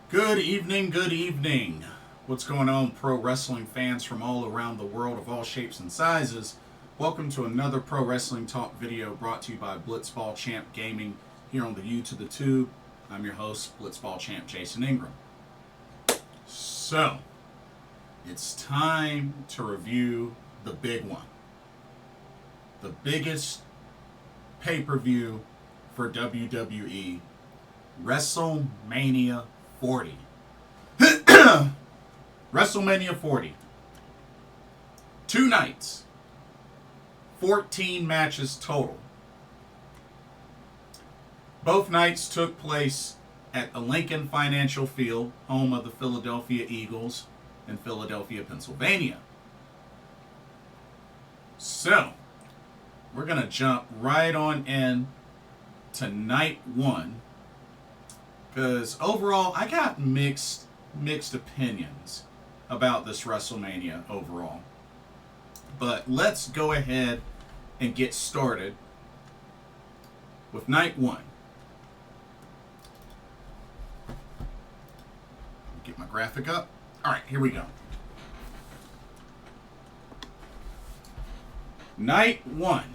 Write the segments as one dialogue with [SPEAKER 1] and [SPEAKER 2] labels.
[SPEAKER 1] Good evening, good evening. What's going on, pro wrestling fans from all around the world of all shapes and sizes? Welcome to another Pro Wrestling Talk video brought to you by Blitzball Champ Gaming here on the U to the Tube. I'm your host, Blitzball Champ Jason Ingram. So, it's time to review the big one. The biggest pay-per-view for WWE, WrestleMania 40. WrestleMania 40. 2 nights. 14 matches total. Both nights took place at the Lincoln Financial Field, home of the Philadelphia Eagles in Philadelphia, Pennsylvania. So, we're going to jump right on in to night one. Because overall, I got mixed opinions about this WrestleMania overall. But let's go ahead and get started with night one. Get my graphic up. All right, here we go. Night one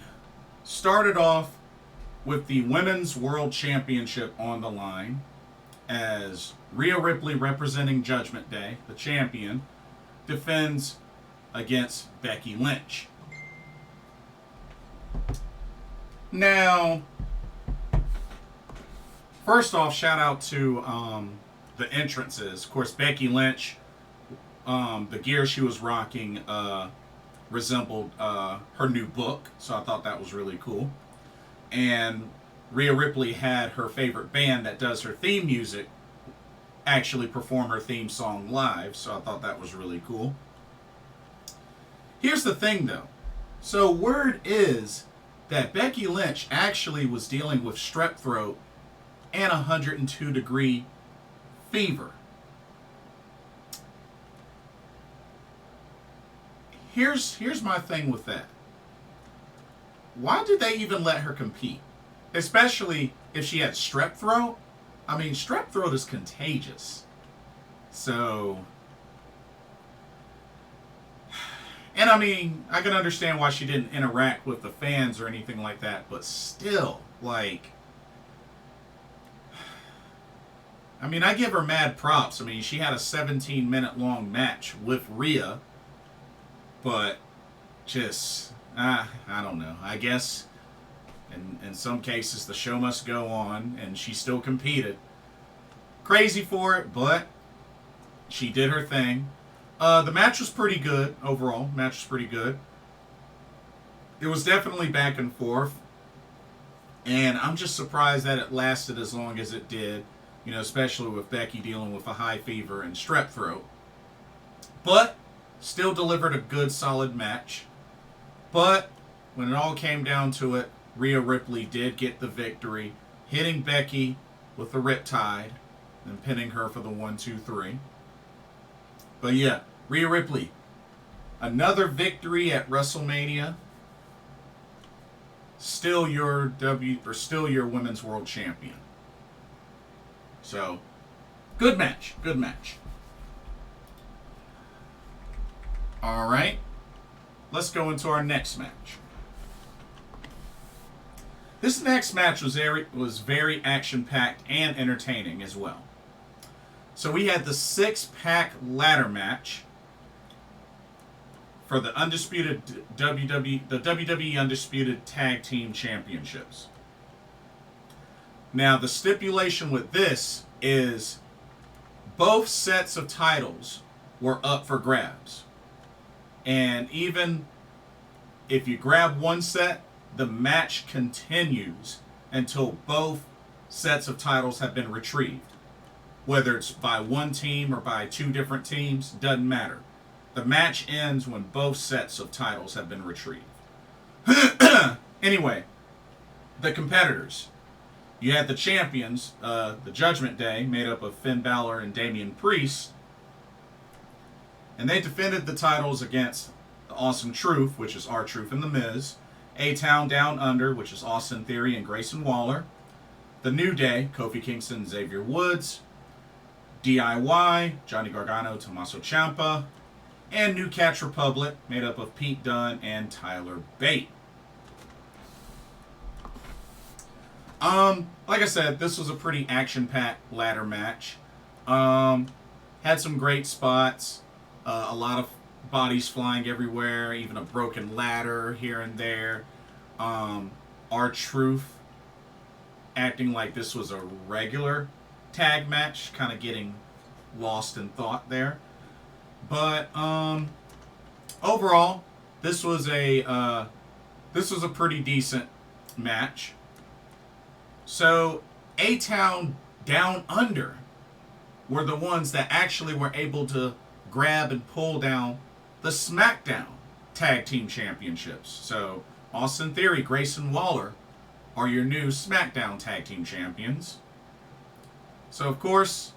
[SPEAKER 1] started off with the Women's World Championship on the line, as Rhea Ripley, representing Judgment Day, the champion, defends against Becky Lynch. Now, first off, shout out to the entrances. Of course, Becky Lynch, the gear she was rocking resembled her new book, so I thought that was really cool. And Rhea Ripley had her favorite band that does her theme music actually perform her theme song live, so I thought that was really cool. Here's the thing, though. So word is that Becky Lynch actually was dealing with strep throat and 102-degree fever. Here's my thing with that. Why did they even let her compete? Especially if she had strep throat. I mean, strep throat is contagious. So, and I mean, I can understand why she didn't interact with the fans or anything like that, but still, like, I mean, I give her mad props. I mean, she had a 17-minute long match with Rhea, but just, I don't know. I guess in some cases the show must go on, and she still competed. Crazy for it, but she did her thing. The match was pretty good overall. Match was pretty good. It was definitely back and forth, and I'm just surprised that it lasted as long as it did. You know, especially with Becky dealing with a high fever and strep throat. But still delivered a good, solid match. But when it all came down to it, Rhea Ripley did get the victory, hitting Becky with the Riptide and pinning her for the 1-2-3. But yeah, Rhea Ripley, another victory at WrestleMania. Still your Women's World Champion. So, good match. Good match. All right. Let's go into our next match. This next match was very action-packed and entertaining as well. So we had the 6-pack ladder match for the WWE Undisputed Tag Team Championships. Now, the stipulation with this is both sets of titles were up for grabs. And even if you grab one set, the match continues until both sets of titles have been retrieved. Whether it's by one team or by 2 different teams, doesn't matter. The match ends when both sets of titles have been retrieved. Anyway, the competitors. You had the champions, the Judgment Day, made up of Finn Balor and Damian Priest. And they defended the titles against the Awesome Truth, which is R-Truth and The Miz. A-Town Down Under, which is Austin Theory and Grayson Waller. The New Day, Kofi Kingston and Xavier Woods. DIY, Johnny Gargano, Tommaso Ciampa, and New Catch Republic, made up of Pete Dunne and Tyler Bate. Like I said, this was a pretty action-packed ladder match. Had some great spots, a lot of bodies flying everywhere, even a broken ladder here and there. R-Truth acting like this was a regular tag match, kind of getting lost in thought there. But overall, this was a pretty decent match. So A-Town Down Under were the ones that actually were able to grab and pull down the SmackDown Tag Team Championships. So Austin Theory, Grayson Waller are your new SmackDown Tag Team Champions. So of course,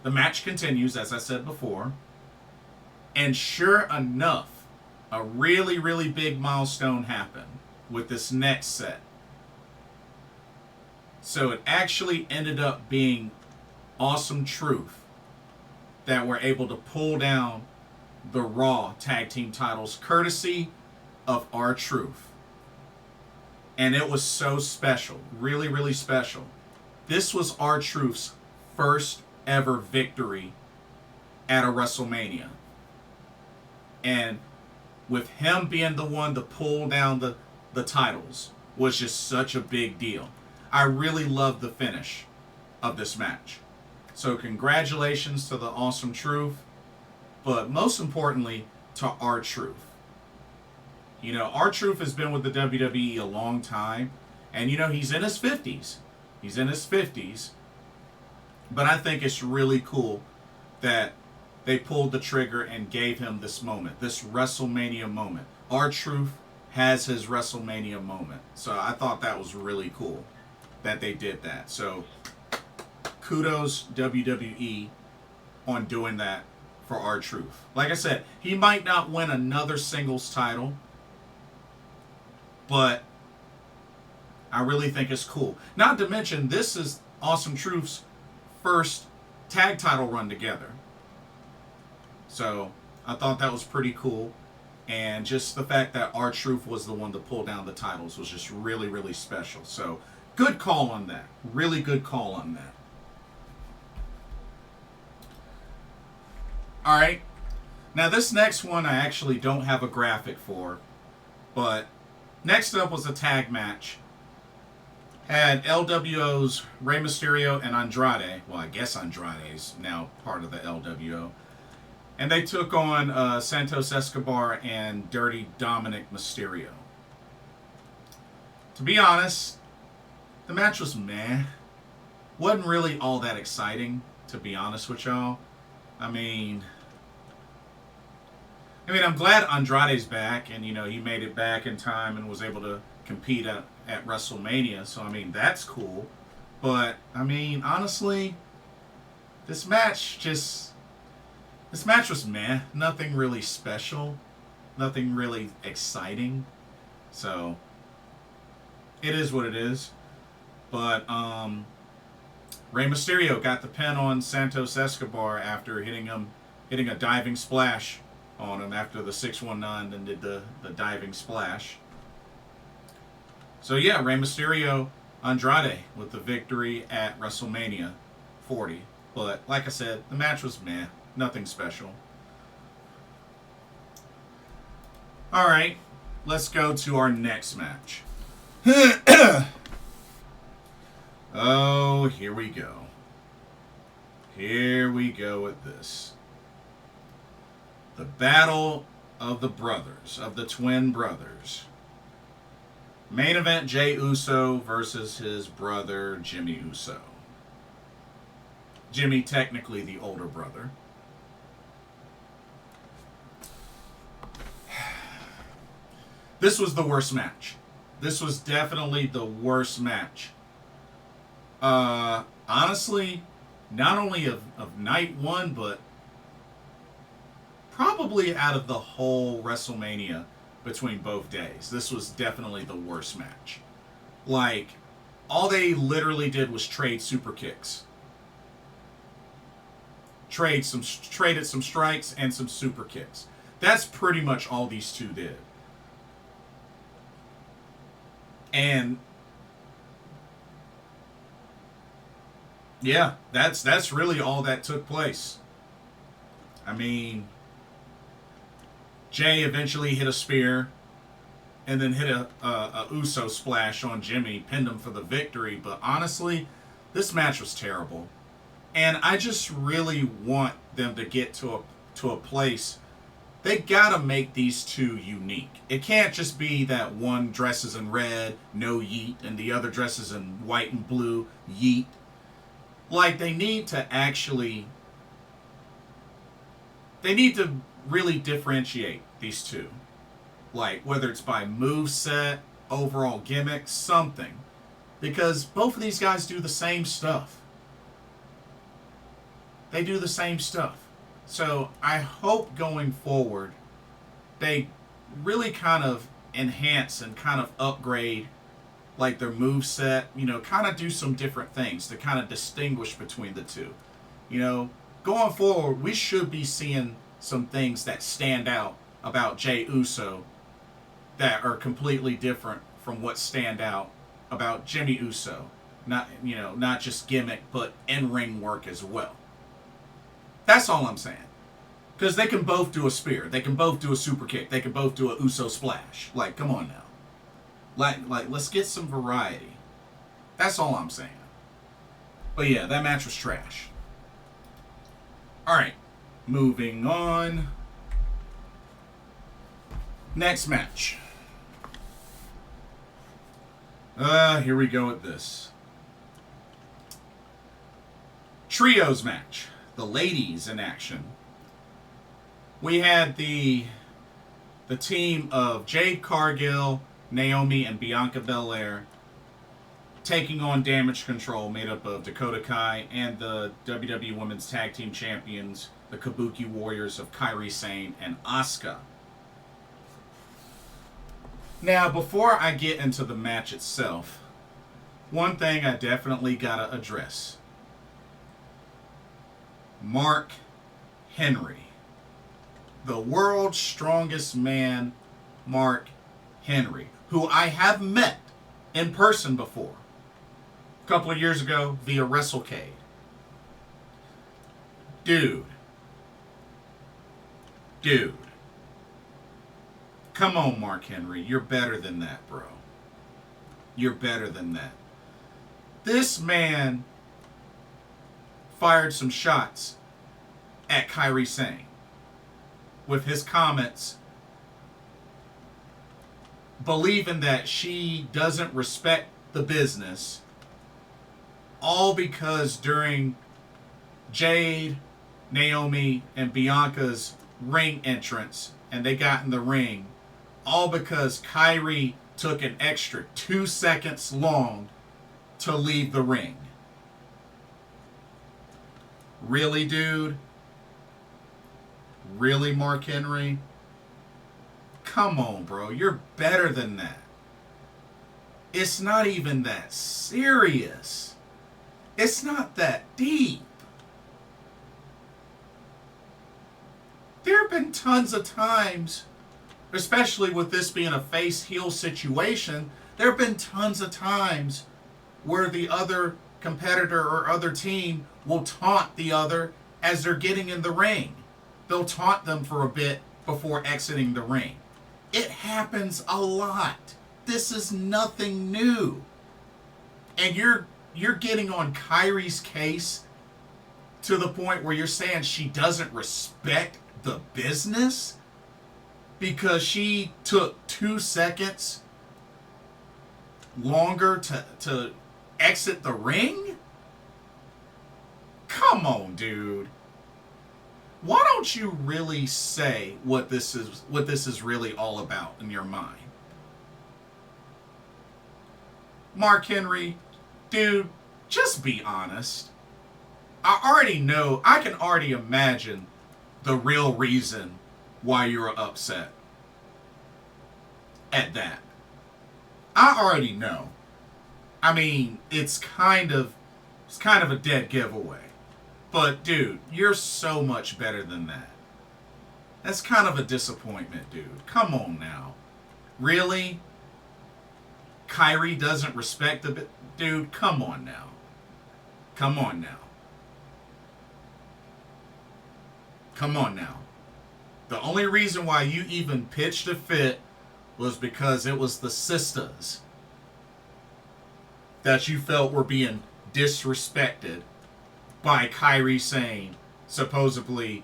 [SPEAKER 1] the match continues, as I said before. And sure enough, a really, really big milestone happened with this next set. So it actually ended up being Awesome Truth that were able to pull down the Raw Tag Team titles courtesy of R-Truth. And it was so special. Really, really special. This was R-Truth's first ever victory at a WrestleMania. And with him being the one to pull down the titles was just such a big deal. I really loved the finish of this match. So congratulations to the Awesome Truth, but most importantly to R-Truth. You know, R-Truth has been with the WWE a long time, and you know, he's in his 50s. He's in his 50s. But I think it's really cool that they pulled the trigger and gave him this moment, this WrestleMania moment. R-Truth has his WrestleMania moment. So I thought that was really cool that they did that. So kudos WWE on doing that for R-Truth. Like I said, he might not win another singles title, but I really think it's cool. Not to mention, this is Awesome Truth's first tag title run together. So I thought that was pretty cool. And just the fact that R-Truth was the one to pull down the titles was just really, really special. So good call on that. Really good call on that. Alright. Now this next one I actually don't have a graphic for. But next up was a tag match. Had LWO's Rey Mysterio and Andrade. Well, I guess Andrade is now part of the LWO. And they took on Santos Escobar and Dirty Dominik Mysterio. To be honest, the match was meh. Wasn't really all that exciting, to be honest with y'all. I mean, I'm glad Andrade's back, and you know, he made it back in time and was able to compete at WrestleMania. So I mean, that's cool. But I mean, honestly, this match was meh. Nothing really special. Nothing really exciting. So it is what it is. But Rey Mysterio got the pin on Santos Escobar after hitting a diving splash on him after the 619 and did the diving splash. So yeah, Rey Mysterio, Andrade with the victory at WrestleMania 40. But like I said, the match was meh. Nothing special. Alright, let's go to our next match. Oh, here we go. Here we go with this. The Battle of the Brothers, of the Twin Brothers. Main event, Jey Uso versus his brother, Jimmy Uso. Jimmy, technically the older brother. This was the worst match. This was definitely the worst match. Honestly, not only of night one, but probably out of the whole WrestleMania between both days. This was definitely the worst match. Like, all they literally did was trade super kicks. traded some strikes and some super kicks. That's pretty much all these two did. And yeah, that's really all that took place. I mean, Jey eventually hit a spear and then hit a Uso splash on Jimmy, pinned him for the victory. But honestly, this match was terrible. And I just really want them to get to a place. They gotta make these two unique. It can't just be that one dresses in red, no yeet, and the other dresses in white and blue, yeet. Like, they need to really differentiate these two. Like, whether it's by moveset, overall gimmick, something. Because both of these guys do the same stuff. They do the same stuff. So I hope going forward they really kind of enhance and kind of upgrade like their moveset, kind of do some different things to kind of distinguish between the two. Going forward, we should be seeing some things that stand out about Jey Uso that are completely different from what stand out about Jimmy Uso. Not just gimmick, but in-ring work as well. That's all I'm saying. Because they can both do a spear. They can both do a super kick. They can both do a Uso splash. Like, come on now. Like, let's get some variety. That's all I'm saying. But yeah, that match was trash. Alright. Moving on. Next match. Here we go with this. Trios match. The ladies in action. We had the team of Jade, Cargill, Naomi, and Bianca Belair taking on Damage Control, made up of Dakota Kai and the WWE Women's Tag Team Champions, the Kabuki Warriors of Kairi, Sane, and Asuka. Now, before I get into the match itself, one thing I definitely gotta address. Mark Henry. The world's strongest man, Mark Henry, who I have met in person before. A couple of years ago via WrestleCade. Dude. Come on, Mark Henry. You're better than that, bro. You're better than that. This man fired some shots at Kairi Sane with his comments, believing that she doesn't respect the business, all because during Jade, Naomi, and Bianca's ring entrance, and they got in the ring, all because Kairi took an extra 2 seconds long to leave the ring. Really, dude? Really, Mark Henry? Come on, bro. You're better than that. It's not even that serious. It's not that deep. There have been tons of times, especially with this being a face-heel situation, there have been tons of times where the other competitor or other team will taunt the other as they're getting in the ring. They'll taunt them for a bit before exiting the ring. It happens a lot. This is nothing new. And you're getting on Kairi's case to the point where you're saying she doesn't respect the business because she took 2 seconds longer to exit the ring? Come on, dude. Why don't you really say what this is really all about in your mind? Mark Henry, dude, just be honest. I can already imagine the real reason why you're upset at that. I already know. I mean, it's kind of a dead giveaway. But, dude, you're so much better than that. That's kind of a disappointment, dude. Come on now. Really? Kairi doesn't respect the... Dude, come on now. Come on now. Come on now. The only reason why you even pitched a fit was because it was the sisters that you felt were being disrespected by Kairi Sane supposedly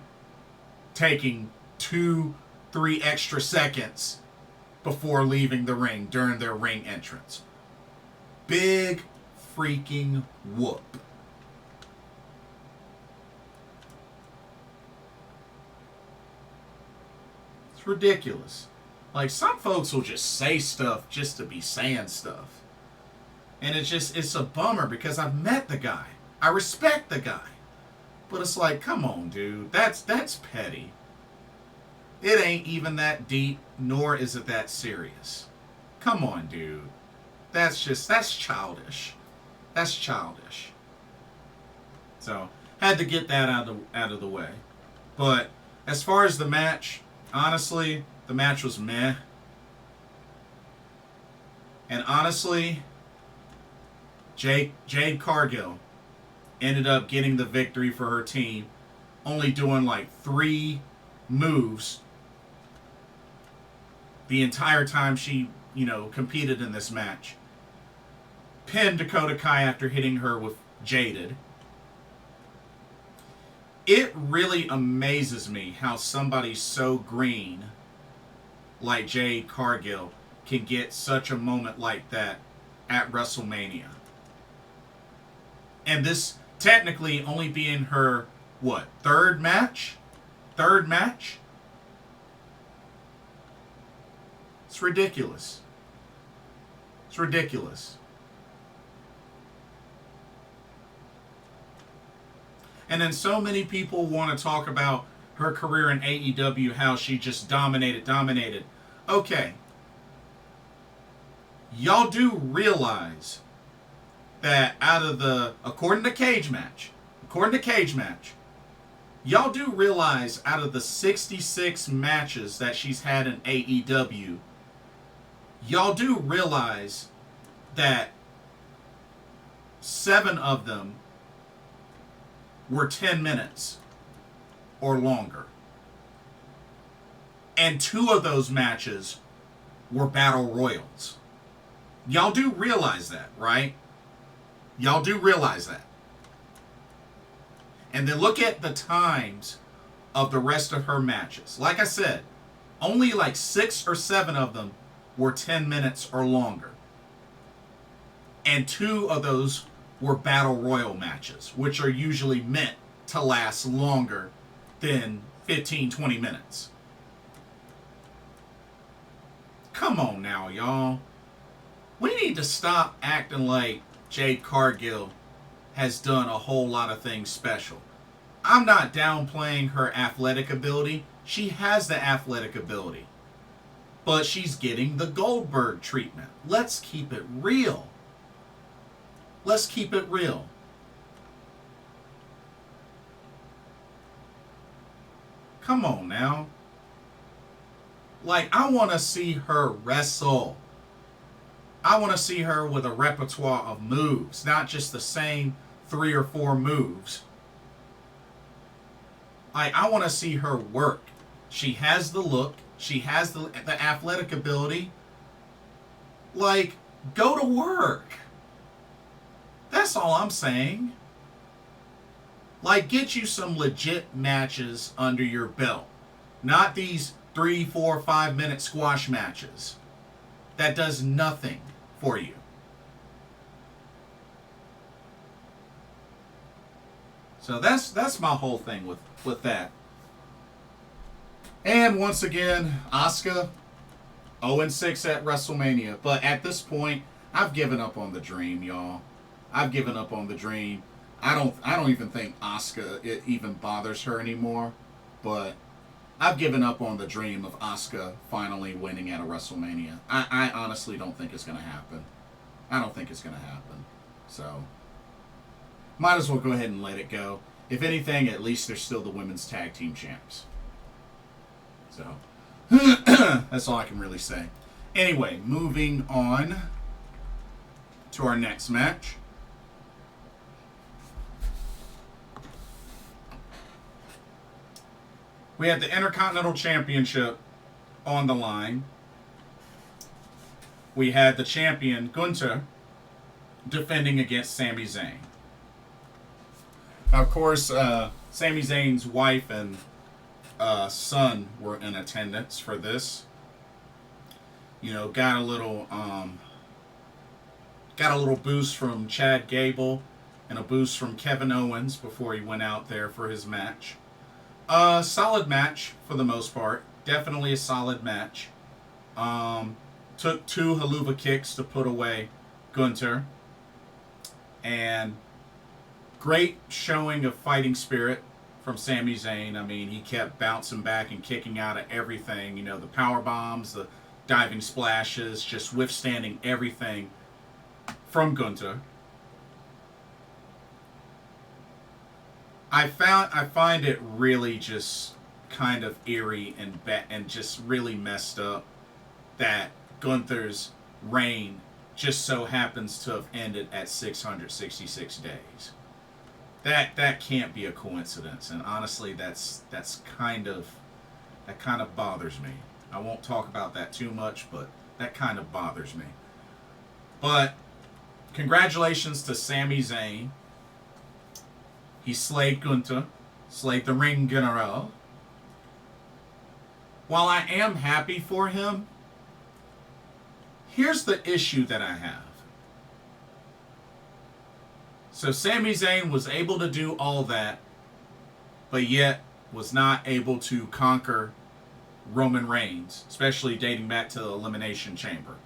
[SPEAKER 1] taking 2-3 extra seconds before leaving the ring during their ring entrance. Big freaking whoop. It's ridiculous. Like, some folks will just say stuff just to be saying stuff. And it's a bummer because I've met the guy. I respect the guy. But it's like, come on, dude. That's petty. It ain't even that deep, nor is it that serious. Come on, dude. That's childish. That's childish. So, had to get that out of the way. But as far as the match, honestly, the match was meh. And honestly, Jade Cargill ended up getting the victory for her team, only doing like 3 moves the entire time she, competed in this match. Pinned Dakota Kai after hitting her with Jaded. It really amazes me how somebody so green like Jade Cargill can get such a moment like that at WrestleMania. And this technically only being her, third match? Third match? It's ridiculous. It's ridiculous. And then so many people want to talk about her career in AEW, how she just dominated. Okay. Y'all do realize that according to Cage Match, y'all do realize out of the 66 matches that she's had in AEW, y'all do realize that 7 of them were 10 minutes or longer. And 2 of those matches were battle royals. Y'all do realize that, right? Y'all do realize that. And then look at the times of the rest of her matches. Like I said, only like 6 or 7 of them were 10 minutes or longer. And 2 of those were battle royal matches, which are usually meant to last longer than 15-20 minutes. Come on now, y'all. We need to stop acting like Jade Cargill has done a whole lot of things special. I'm not downplaying her athletic ability. She has the athletic ability. But she's getting the Goldberg treatment. Let's keep it real. Let's keep it real. Come on now. Like, I want to see her wrestle. I want to see her with a repertoire of moves, not just the same 3 or 4 moves. I want to see her work. She has the look. She has the athletic ability. Like, go to work. That's all I'm saying. Like, get you some legit matches under your belt. Not these 3, 4, 5 minute squash matches. That does nothing for you. So that's my whole thing with that. And once again, Asuka 0-6 at WrestleMania. But at this point, I've given up on the dream, y'all. I've given up on the dream. I don't even think Asuka, it even bothers her anymore. But I've given up on the dream of Asuka finally winning at a WrestleMania. I honestly don't think it's going to happen. I don't think it's going to happen. So, might as well go ahead and let it go. if anything, at least they're still the women's tag team champs. So, that's all I can really say. Anyway, moving on to our next match. We had the Intercontinental Championship on the line. We had the champion, Gunther, defending against Sami Zayn. Of course, Sami Zayn's wife and son were in attendance for this. You know, got a little boost from Chad Gable and a boost from Kevin Owens before he went out there for his match. Solid match for the most part. Definitely a solid match. Took 2 haluva kicks to put away Gunther. And great showing of fighting spirit from Sami Zayn. I mean, he kept bouncing back and kicking out of everything. You know, the power bombs, the diving splashes, just withstanding everything from Gunther. I find it really just kind of eerie and just really messed up that Gunther's reign just so happens to have ended at 666 days. That can't be a coincidence, and honestly, that kind of bothers me. I won't talk about that too much, but that kind of bothers me. But congratulations to Sami Zayn. He slayed Gunther, slayed the Ring General. While I am happy for him, here's the issue that I have. So Sami Zayn was able to do all that, but yet was not able to conquer Roman Reigns, especially dating back to the Elimination Chamber.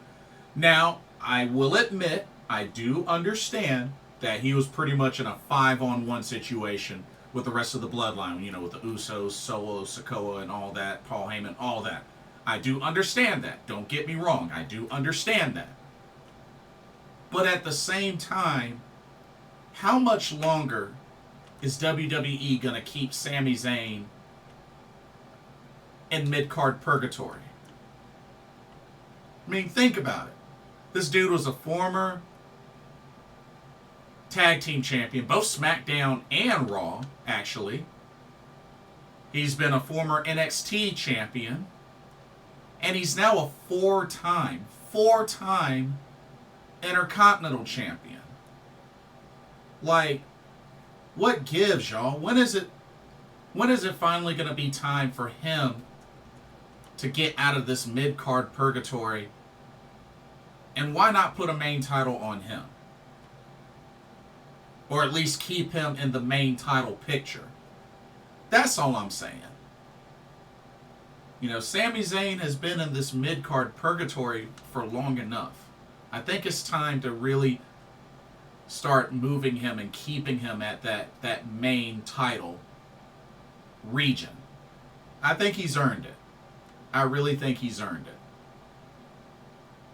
[SPEAKER 1] Now, I will admit, I do understand that he was pretty much in a 5-on-1 situation with the rest of the bloodline, you know, with the Usos, Solo, Sikoa, and all that, Paul Heyman, all that. I do understand that. Don't get me wrong. I do understand that. But at the same time, how much longer is WWE going to keep Sami Zayn in mid-card purgatory? I mean, think about it. This dude was a former tag team champion, both SmackDown and Raw, actually. He's been a former NXT champion. And he's now a four-time Intercontinental champion. Like, what gives, y'all? When is it finally going to be time for him to get out of this mid-card purgatory? And why not put a main title on him? Or at least keep him in the main title picture. That's all I'm saying. You know, Sami Zayn has been in this mid-card purgatory for long enough. I think it's time to really start moving him and keeping him at that main title region. I think he's earned it. I really think he's earned it.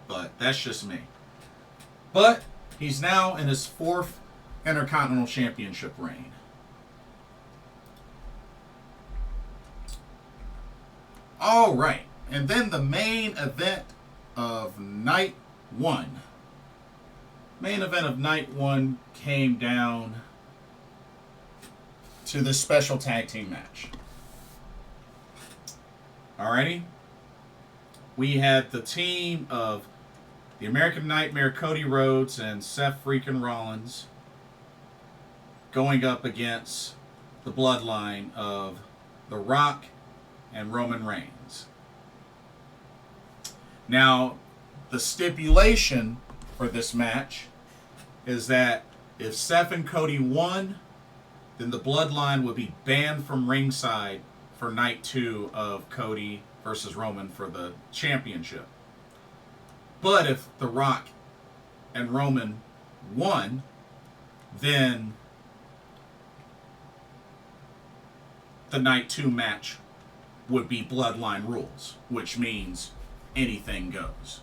[SPEAKER 1] But that's just me. But he's now in his 4th Intercontinental Championship reign. All right. And then the main event of night 1. Main event of night 1 came down to this special tag team match. Alrighty. We had the team of the American Nightmare, Cody Rhodes and Seth freaking Rollins, going up against the bloodline of The Rock and Roman Reigns. Now, the stipulation for this match is that if Seth and Cody won, then the bloodline would be banned from ringside for night 2 of Cody versus Roman for the championship. But if The Rock and Roman won, then the night 2 match would be bloodline rules, which means anything goes.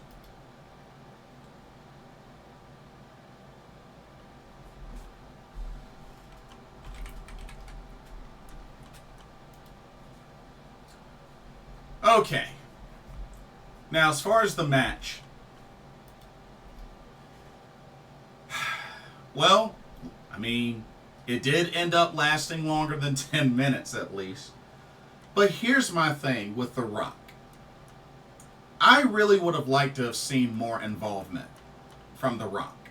[SPEAKER 1] Okay. Now, as far as the match, well, I mean, it did end up lasting longer than 10 minutes at least. But here's my thing with The Rock. I really would have liked to have seen more involvement from The Rock.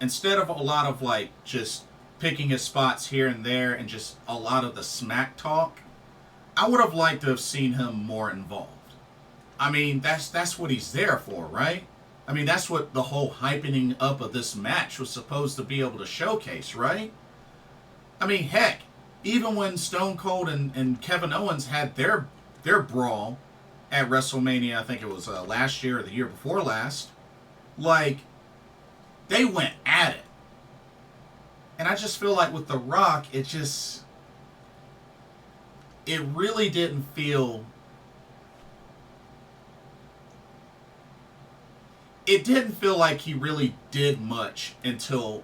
[SPEAKER 1] Instead of a lot of like just picking his spots here and there and just a lot of the smack talk, I would have liked to have seen him more involved. I mean, that's what he's there for, right? I mean, that's what the whole hypening up of this match was supposed to be able to showcase, right? I mean, heck, even when Stone Cold and Kevin Owens had their brawl at WrestleMania, I think it was last year or the year before last, like, they went at it. And I just feel like with The Rock, it really didn't feel... It didn't feel like he really did much until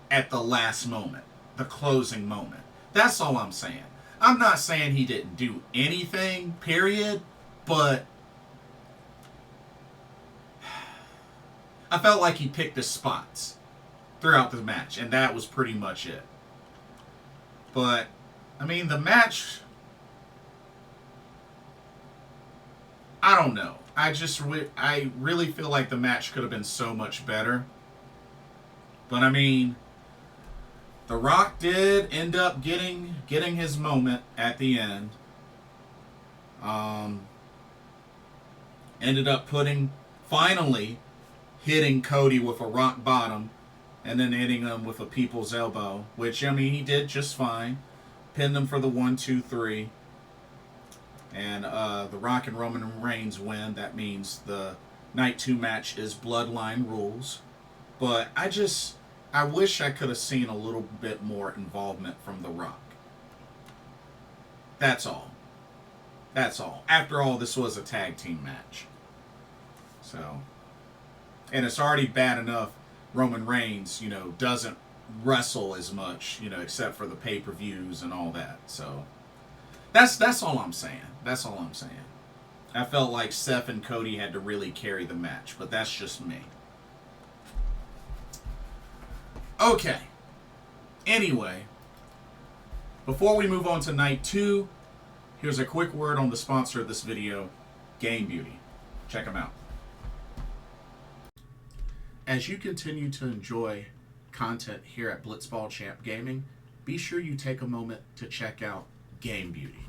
[SPEAKER 1] at the last moment, the closing moment. That's all I'm saying. I'm not saying he didn't do anything, period, but I felt like he picked his spots throughout the match, and that was pretty much it. But, I mean, the match, I don't know. I really feel like the match could have been so much better. But, I mean, The Rock did end up getting his moment at the end. Ended up finally hitting Cody with a rock bottom and then hitting him with a people's elbow, which, I mean, he did just fine. Pinned him for the 1, 2, 3. And The Rock and Roman Reigns win. That means the Night 2 match is Bloodline rules. But I wish I could have seen a little bit more involvement from The Rock. That's all. That's all. After all, this was a tag team match. So, and it's already bad enough Roman Reigns, doesn't wrestle as much, except for the pay-per-views and all that. So, that's all I'm saying. That's all I'm saying. I felt like Seth and Cody had to really carry the match, but that's just me. Okay. Anyway, before we move on to Night 2, here's a quick word on the sponsor of this video, Game Beauty. Check them out. As you continue to enjoy content here at Blitzball Champ Gaming, be sure you take a moment to check out Game Beauty.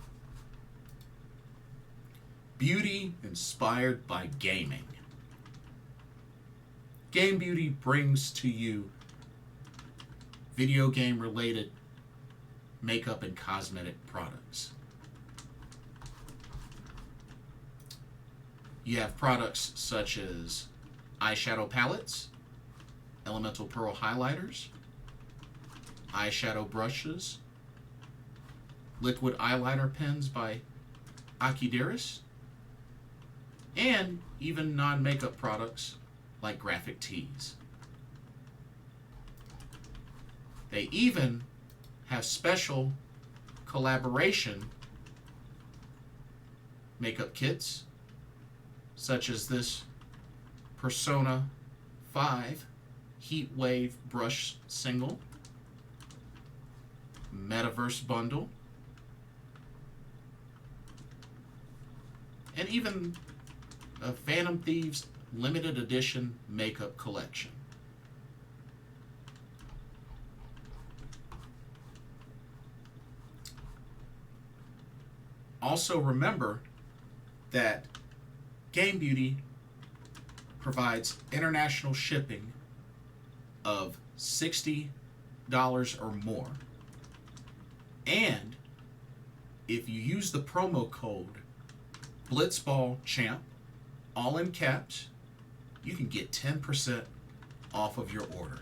[SPEAKER 1] Beauty inspired by gaming. Game Beauty brings to you video game related makeup and cosmetic products. You have products such as eyeshadow palettes, elemental pearl highlighters, eyeshadow brushes, liquid eyeliner pens by Akidiris, and even non-makeup products like graphic tees. They even have special collaboration makeup kits, such as this Persona 5 Heat Wave Brush Single, Metaverse Bundle, and even a Phantom Thieves Limited Edition Makeup Collection. Also remember that Game Beauty provides international shipping of $60 or more. And if you use the promo code BlitzballChamp, all in caps, you can get 10% off of your order.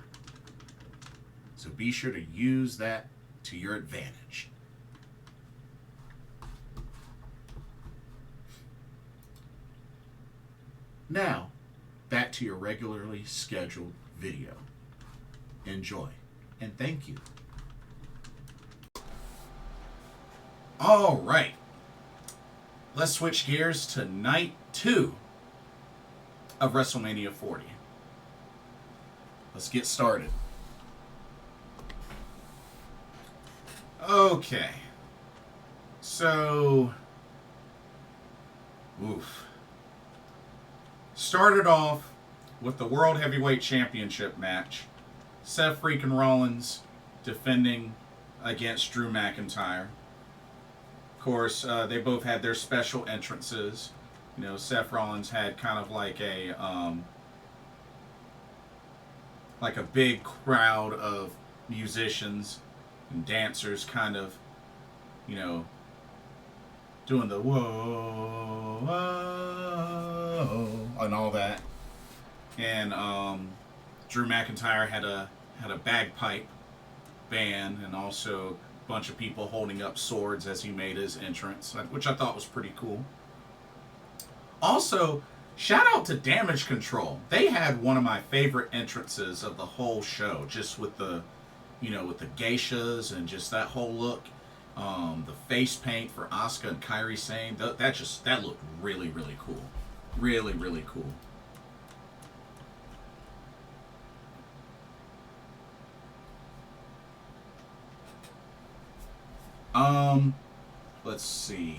[SPEAKER 1] So be sure to use that to your advantage. Now, back to your regularly scheduled video. Enjoy, and thank you. All right. let's switch gears to night 2 of WrestleMania 40. Let's get started. Okay. So, started off with the World Heavyweight Championship match. Seth freaking Rollins defending against Drew McIntyre. Of course, they both had their special entrances. You know, Seth Rollins had kind of like a big crowd of musicians and dancers kind of, you know, doing the whoa, whoa and all that. And Drew McIntyre had a bagpipe band and also a bunch of people holding up swords as he made his entrance, which I thought was pretty cool. Also, shout out to Damage Control. They had one of my favorite entrances of the whole show, just with the, you know, with the geishas and just that whole look. The face paint for Asuka and Kairi Sane, that looked really, really cool. Really, really cool. Let's see.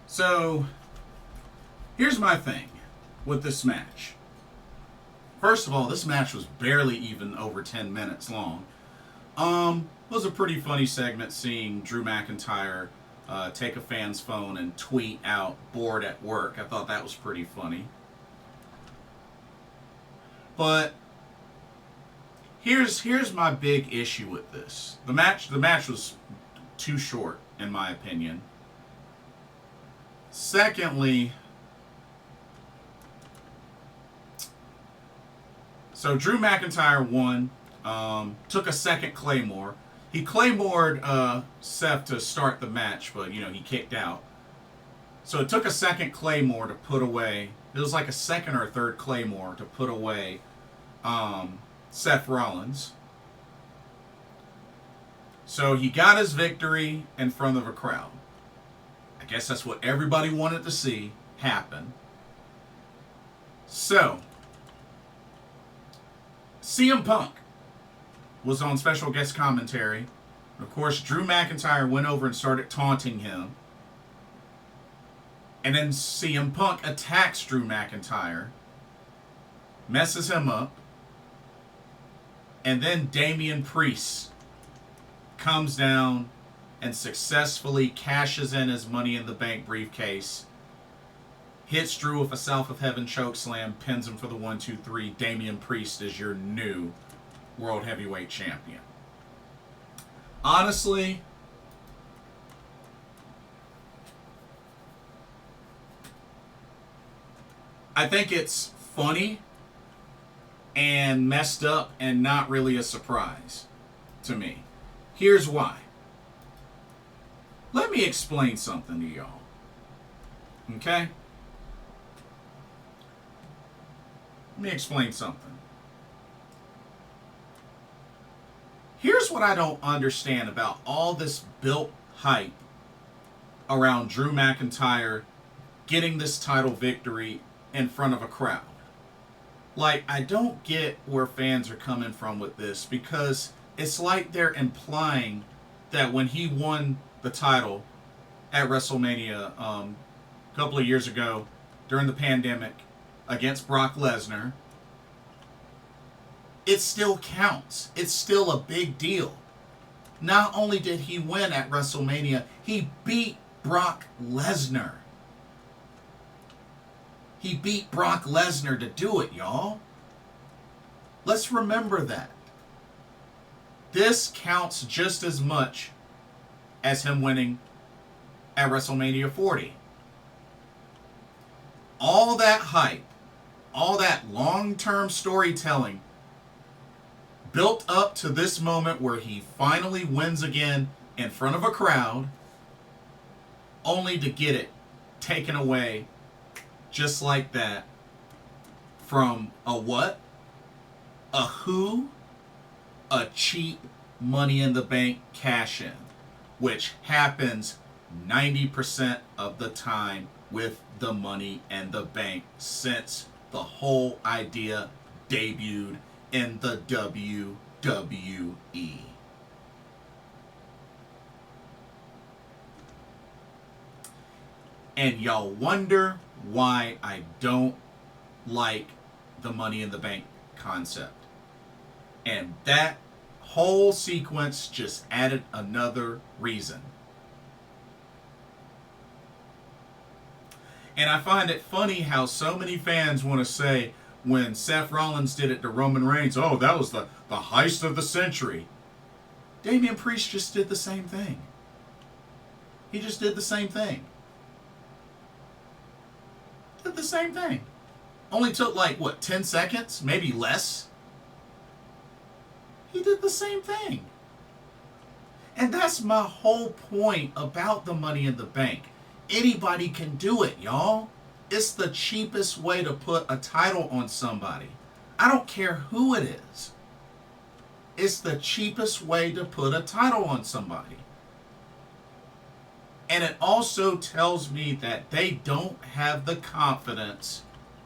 [SPEAKER 1] So, here's my thing with this match. First of all, this match was barely even over 10 minutes long. It was a pretty funny segment seeing Drew McIntyre take a fan's phone and tweet out "bored at work." I thought that was pretty funny. But here's my big issue with this. The match was too short, in my opinion. Secondly, so Drew McIntyre won, took a second Claymore. He Claymored Seth to start the match, but, you know, he kicked out. So it took a second Claymore to put away. It was like a second or third Claymore to put away Seth Rollins. So he got his victory in front of a crowd. I guess that's what everybody wanted to see happen. So, CM Punk was on special guest commentary. Of course, Drew McIntyre went over and started taunting him. And then CM Punk attacks Drew McIntyre, messes him up, and then Damian Priest comes down and successfully cashes in his Money in the Bank briefcase, hits Drew with a South of Heaven chokeslam, pins him for the 1-2-3. Damian Priest is your new World Heavyweight Champion. Honestly, I think it's funny and messed up and not really a surprise to me. Here's why. Let me explain something to y'all. Okay? Let me explain something. Here's what I don't understand about all this built hype around Drew McIntyre getting this title victory in front of a crowd. Like, I don't get where fans are coming from with this, because it's like they're implying that when he won the title at WrestleMania a couple of years ago during the pandemic against Brock Lesnar, it still counts. It's still a big deal. Not only did he win at WrestleMania, he beat Brock Lesnar. He beat Brock Lesnar to do it, y'all. Let's remember that. This counts just as much as him winning at WrestleMania 40. All that hype, all that long-term storytelling built up to this moment where he finally wins again in front of a crowd, only to get it taken away just like that from a what? A who? A cheap Money in the Bank cash-in, which happens 90% of the time with the Money in the Bank since the whole idea debuted in the WWE. And y'all wonder why I don't like the Money in the Bank concept. And that whole sequence just added another reason. And I find it funny how so many fans want to say when Seth Rollins did it to Roman Reigns, oh, that was the heist of the century. Damian Priest just did the same thing. He just did the same thing. Did the same thing. Only took like, what, 10 seconds? Maybe less? He did the same thing. And that's my whole point about the Money in the Bank. Anybody can do it, y'all. It's the cheapest way to put a title on somebody. I don't care who it is. It's the cheapest way to put a title on somebody. And it also tells me that they don't have the confidence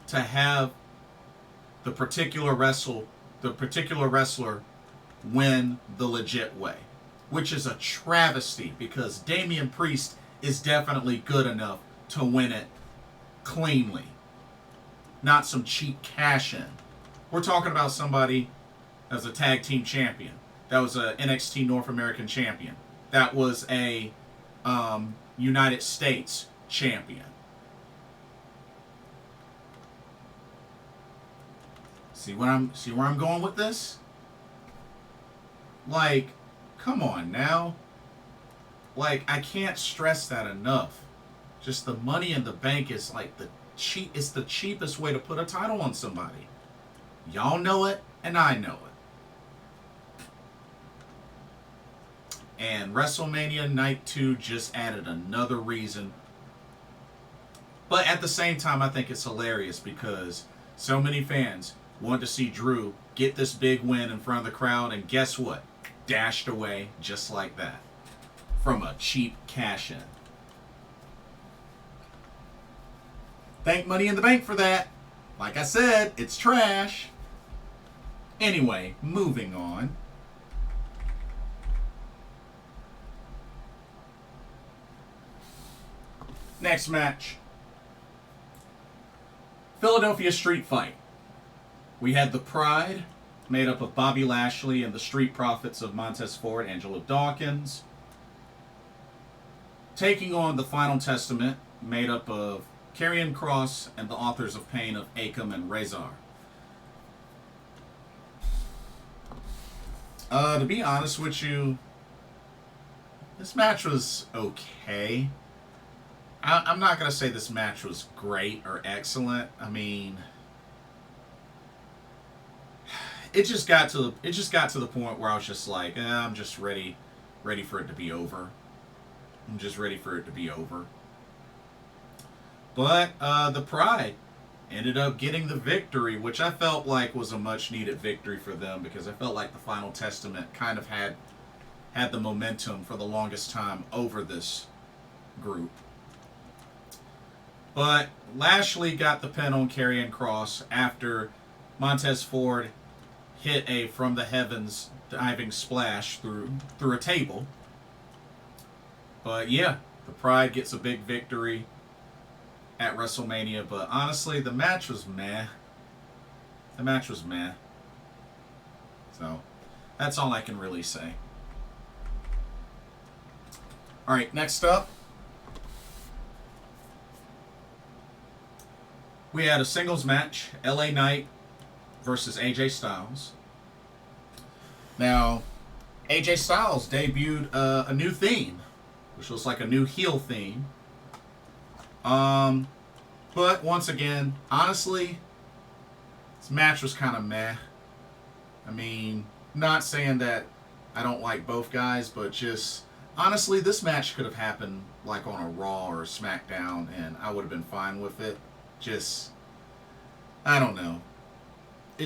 [SPEAKER 1] to have the particular wrestler win the legit way, which is a travesty because Damian Priest is definitely good enough to win it cleanly, not some cheap cash-in. We're talking about somebody as a tag team champion. That was a NXT North American champion. That was a United States champion. See where I'm going with this? Like, come on now. Like, I can't stress that enough. Just the Money in the Bank is like it's the cheapest way to put a title on somebody. Y'all know it, and I know it. And WrestleMania Night 2 just added another reason. But at the same time, I think it's hilarious because so many fans want to see Drew get this big win in front of the crowd, and guess what? Dashed away just like that. From a cheap cash-in. Thank Money in the Bank for that. Like I said, it's trash. Anyway, moving on. Next match. Philadelphia Street Fight. We had the Pride, made up of Bobby Lashley and the Street Profits of Montez Ford, Angelo Dawkins, taking on the Final Testament, made up of Karrion Kross and the Authors of Pain of Akam and Rezar. To be honest with you, this match was okay. I'm not going to say this match was great or excellent. I mean, it just got to the point where I was just like, I'm just ready for it to be over. I'm just ready for it to be over. But the Pride ended up getting the victory, which I felt like was a much needed victory for them because I felt like the Final Testament kind of had the momentum for the longest time over this group. But Lashley got the pin on Karrion Kross after Montez Ford hit a from the heavens diving splash through a table. But yeah, the Pride gets a big victory at WrestleMania. But honestly, the match was meh. So that's all I can really say. All right, next up, we had a singles match, LA Knight versus AJ Styles. Now, AJ Styles debuted a new theme, which was like a new heel theme. But once again, honestly, this match was kind of meh. I mean, not saying that I don't like both guys, but just honestly, this match could have happened like on a Raw or a SmackDown, and I would have been fine with it. Just, I don't know.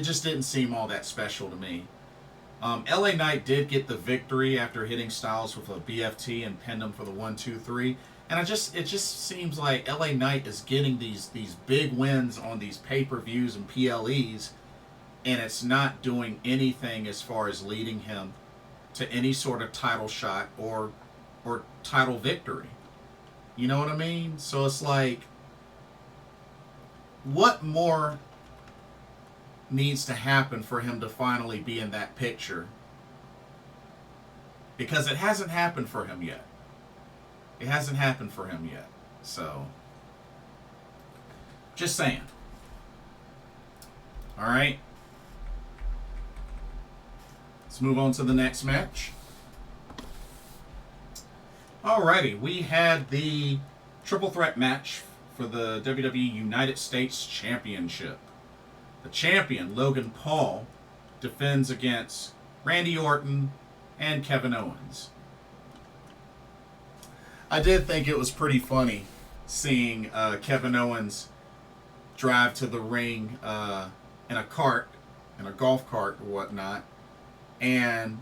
[SPEAKER 1] just didn't seem all that special to me. LA Knight did get the victory after hitting Styles with a BFT and pinned him for the 1-2-3. And it just seems like LA Knight is getting these big wins on these pay-per-views and PLEs, and it's not doing anything as far as leading him to any sort of title shot or title victory. You know what I mean? So it's like, what more needs to happen for him to finally be in that picture? Because it hasn't happened for him yet. It hasn't happened for him yet. So, just saying. Alright. Let's move on to the next match. Alrighty, we had the triple threat match for the WWE United States Championship. The champion, Logan Paul, defends against Randy Orton and Kevin Owens. I did think it was pretty funny seeing Kevin Owens drive to the ring in a cart, in a golf cart or whatnot, and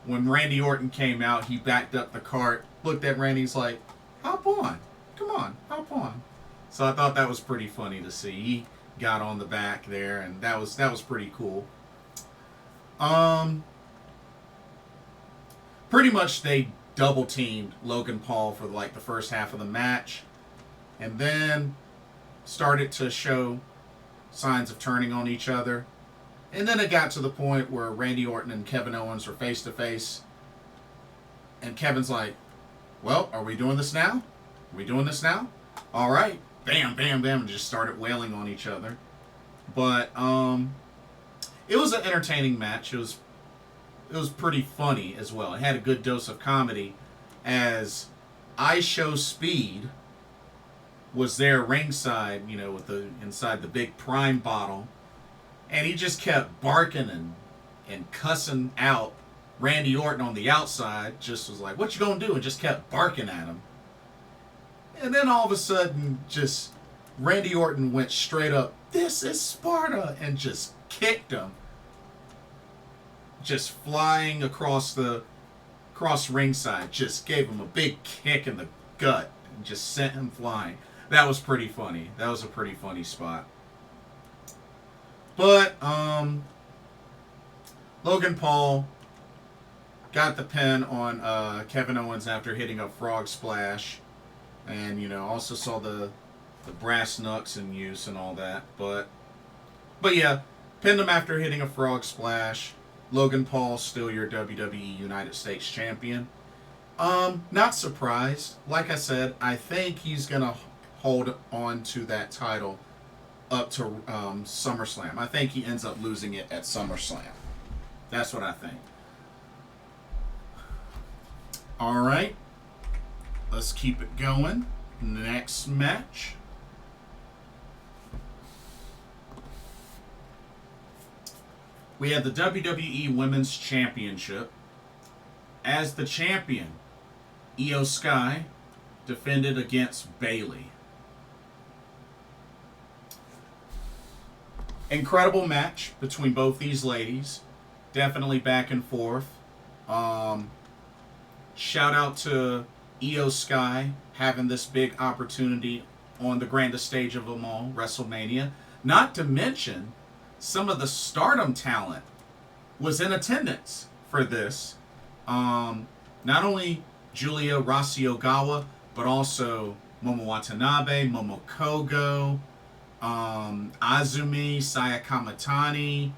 [SPEAKER 1] when Randy Orton came out, he backed up the cart, looked at Randy's like, hop on, come on, hop on. So I thought that was pretty funny to see. He got on the back there, and that was pretty cool. Pretty much they double teamed Logan Paul for like the first half of the match, and then started to show signs of turning on each other. And then it got to the point where Randy Orton and Kevin Owens were face to face, and Kevin's like, well, are we doing this now? Are we doing this now? All right. Bam, bam, bam, and just started wailing on each other. But it was an entertaining match. It was pretty funny as well. It had a good dose of comedy, as I Show Speed was there ringside, you know, with the inside the big Prime bottle, and he just kept barking and cussing out Randy Orton on the outside. Just was like, what you gonna do? And just kept barking at him. And then all of a sudden, just Randy Orton went straight up, this is Sparta, and just kicked him. Just flying across ringside, just gave him a big kick in the gut and just sent him flying. That was pretty funny. That was a pretty funny spot. But Logan Paul got the pin on Kevin Owens after hitting a frog splash. And, you know, also saw the brass knucks in use and all that. But yeah, pinned him after hitting a frog splash. Logan Paul, still your WWE United States Champion. Not surprised. Like I said, I think he's going to hold on to that title up to SummerSlam. I think he ends up losing it at SummerSlam. That's what I think. All right. Let's keep it going. Next match. We have the WWE Women's Championship. As the champion, Io Sky defended against Bayley. Incredible match between both these ladies. Definitely back and forth. Shout out to Io Sky having this big opportunity on the grandest stage of them all, WrestleMania. Not to mention, some of the Stardom talent was in attendance for this. Not only Julia Rossi-Ogawa, but also Momo Watanabe, Momo Kogo, Azumi, Saya Kamatani,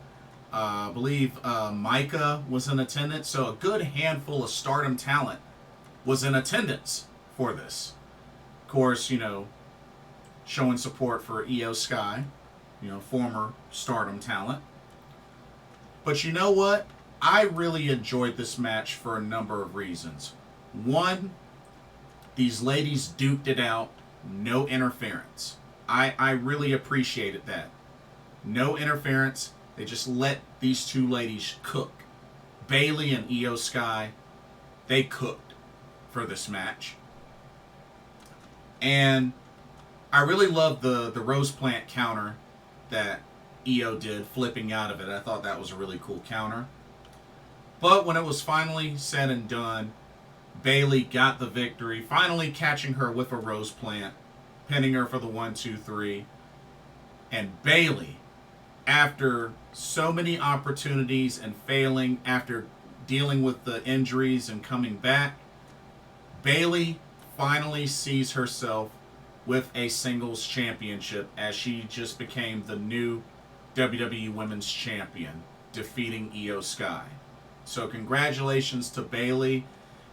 [SPEAKER 1] I believe Micah was in attendance. So a good handful of Stardom talent was in attendance for this. Of course, you know, showing support for Io Sky, you know, former Stardom talent. But you know what? I really enjoyed this match for a number of reasons. One, these ladies duked it out, no interference. I really appreciated that. No interference. They just let these two ladies cook. Bayley and Io Sky, they cooked for this match. And I really love the rose plant counter that Io did, flipping out of it. I thought that was a really cool counter. But when it was finally said and done, Bayley got the victory, finally catching her with a rose plant, pinning her for the 1-2-3. And Bayley, after so many opportunities and failing, after dealing with the injuries and coming back, Bayley finally sees herself with a singles championship as she just became the new WWE Women's Champion, defeating Io Sky. So congratulations to Bayley.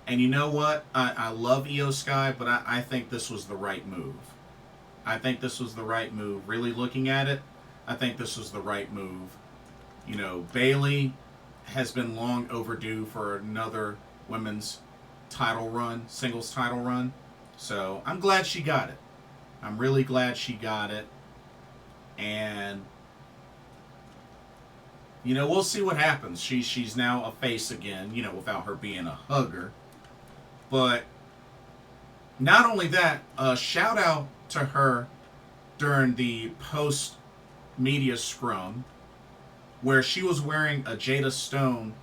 [SPEAKER 1] And you know what? I love Io Sky, but I think this was the right move. I think this was the right move. Really looking at it, I think this was the right move. You know, Bayley has been long overdue for another women's title run, singles title run. So I'm glad she got it. I'm really glad she got it. And, you know, we'll see what happens. She's now a face again, you know, without her being a hugger. But not only that, shout out to her during the post-media scrum where she was wearing a Jada Stone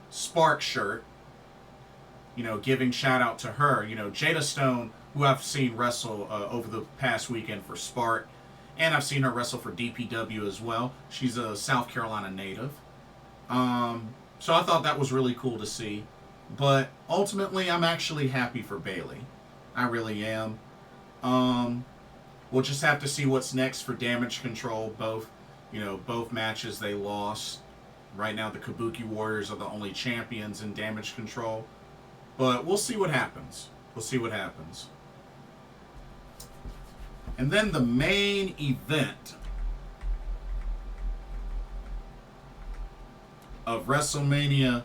[SPEAKER 1] Spark shirt, you know, giving shout out to her. You know, Jada Stone, who I've seen wrestle over the past weekend for Spark, and I've seen her wrestle for DPW as well. She's a South Carolina native. So I thought that was really cool to see. But ultimately, I'm actually happy for Bayley. I really am. We'll just have to see what's next for Damage Control. Both matches they lost. Right now, the Kabuki Warriors are the only champions in Damage Control. But we'll see what happens. We'll see what happens. And then the main event of WrestleMania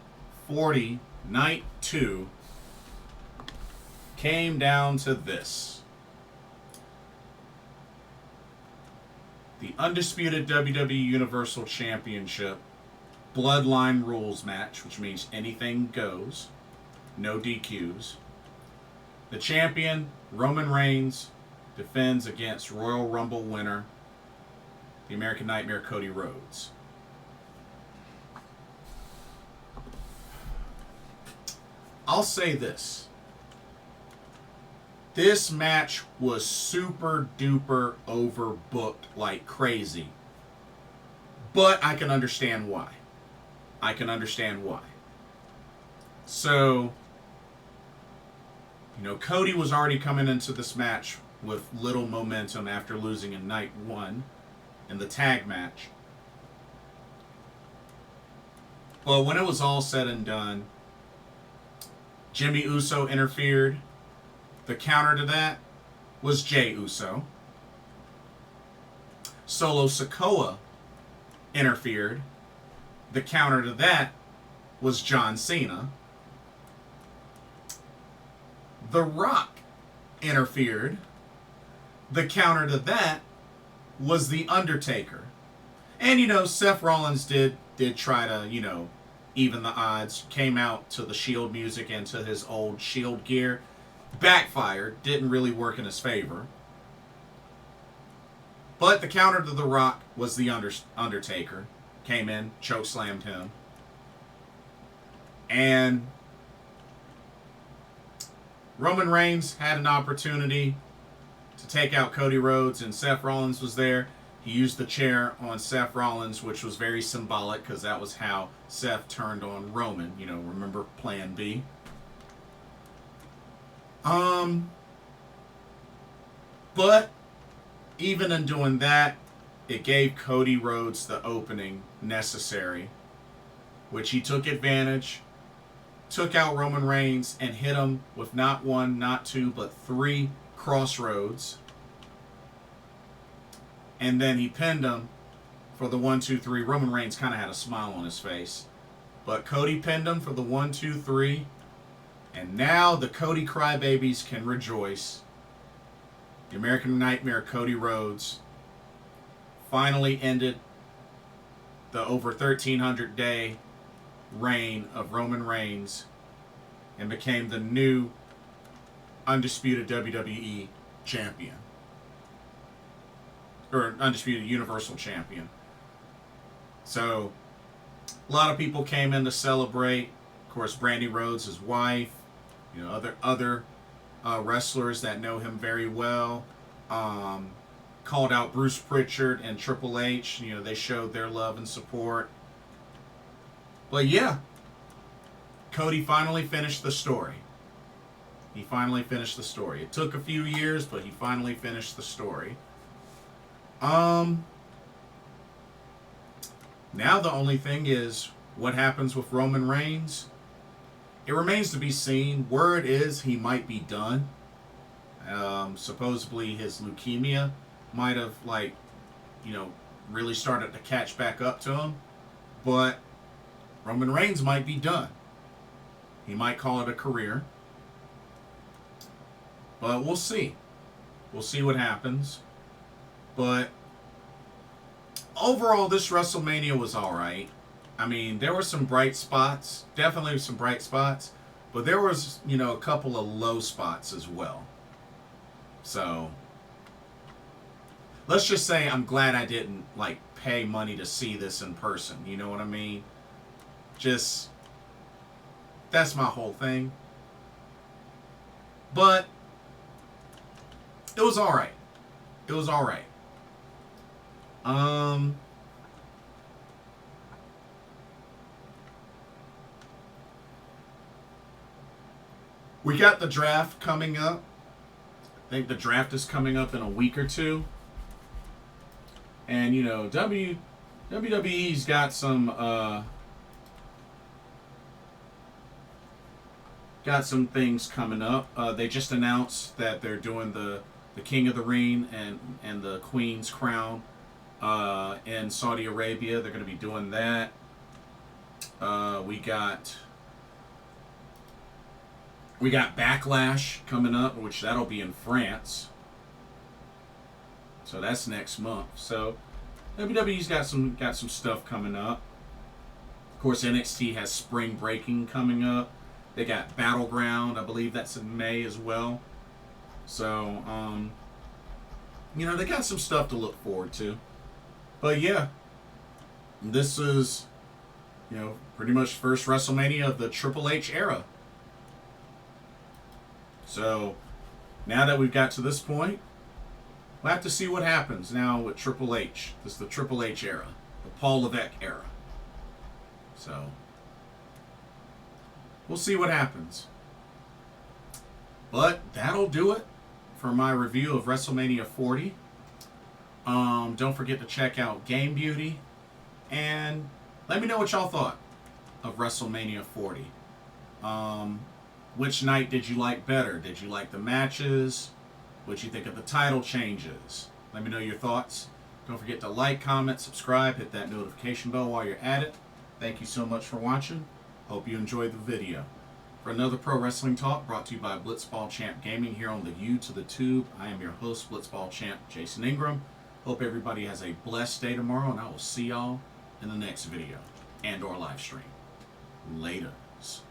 [SPEAKER 1] 40 Night 2 came down to this. The Undisputed WWE Universal Championship Bloodline Rules match, which means anything goes. No DQs. The champion, Roman Reigns, defends against Royal Rumble winner, the American Nightmare, Cody Rhodes. I'll say this. This match was super duper overbooked like crazy. But I can understand why. So, you know, Cody was already coming into this match with little momentum after losing in night 1 in the tag match. But when it was all said and done, Jimmy Uso interfered. The counter to that was Jey Uso. Solo Sikoa interfered. The counter to that was John Cena. The Rock interfered. The counter to that was The Undertaker. And, you know, Seth Rollins did try to, you know, even the odds. Came out to the Shield music and to his old Shield gear. Backfired. Didn't really work in his favor. But the counter to The Rock was The Undertaker. Came in, chokeslammed him. And Roman Reigns had an opportunity to take out Cody Rhodes, and Seth Rollins was there. He used the chair on Seth Rollins, which was very symbolic because that was how Seth turned on Roman. You know, remember Plan B? But even in doing that, it gave Cody Rhodes the opening necessary, which he took advantage, took out Roman Reigns, and hit him with not one, not two, but 3 crossroads. And then he pinned him for the 1-2-3. Roman Reigns kind of had a smile on his face. But Cody pinned him for the 1-2-3. And now the Cody Crybabies can rejoice. The American Nightmare, Cody Rhodes, finally ended the over 1,300-day reign of Roman Reigns and became the new Undisputed WWE Champion. Or Undisputed Universal Champion. So a lot of people came in to celebrate. Of course, Brandy Rhodes, his wife, you know, other wrestlers that know him very well. Called out Bruce Pritchard and Triple H. You know, they showed their love and support. But yeah, Cody finally finished the story. He finally finished the story. It took a few years, but he finally finished the story. Now the only thing is what happens with Roman Reigns. It remains to be seen. Word is he might be done. Supposedly his leukemia might have, like, you know, really started to catch back up to him. But Roman Reigns might be done. He might call it a career. But we'll see. We'll see what happens. But overall, this WrestleMania was alright. I mean, there were some bright spots. Definitely some bright spots. But there was, you know, a couple of low spots as well. So, let's just say I'm glad I didn't, like, pay money to see this in person. You know what I mean? Just, that's my whole thing. But it was alright. It was alright. We got the draft coming up. I think the draft is coming up in a week or two. And, you know, WWE's got some things coming up. They just announced that they're doing the King of the Ring and the Queen's Crown in Saudi Arabia. They're going to be doing that. We got Backlash coming up, which that'll be in France. So that's next month. So WWE's got some stuff coming up. Of course, NXT has Spring Breaking coming up. They got Battleground. I believe that's in May as well. So, you know, they got some stuff to look forward to. But yeah, this is, you know, pretty much first WrestleMania of the Triple H era. So, now that we've got to this point, we'll have to see what happens now with Triple H. This is the Triple H era, the Paul Levesque era. So, we'll see what happens. But that'll do it for my review of WrestleMania 40. Don't forget to check out Game Beauty. And let me know what y'all thought of WrestleMania 40. Which night did you like better? Did you like the matches? What you think of the title changes? Let me know your thoughts. Don't forget to like, comment, subscribe, hit that notification bell while you're at it. Thank you so much for watching. Hope you enjoyed the video. For another Pro Wrestling Talk brought to you by Blitzball Champ Gaming here on the U to the Tube, I am your host, Blitzball Champ Jason Ingram. Hope everybody has a blessed day tomorrow, and I will see y'all in the next video and or live stream. Laters.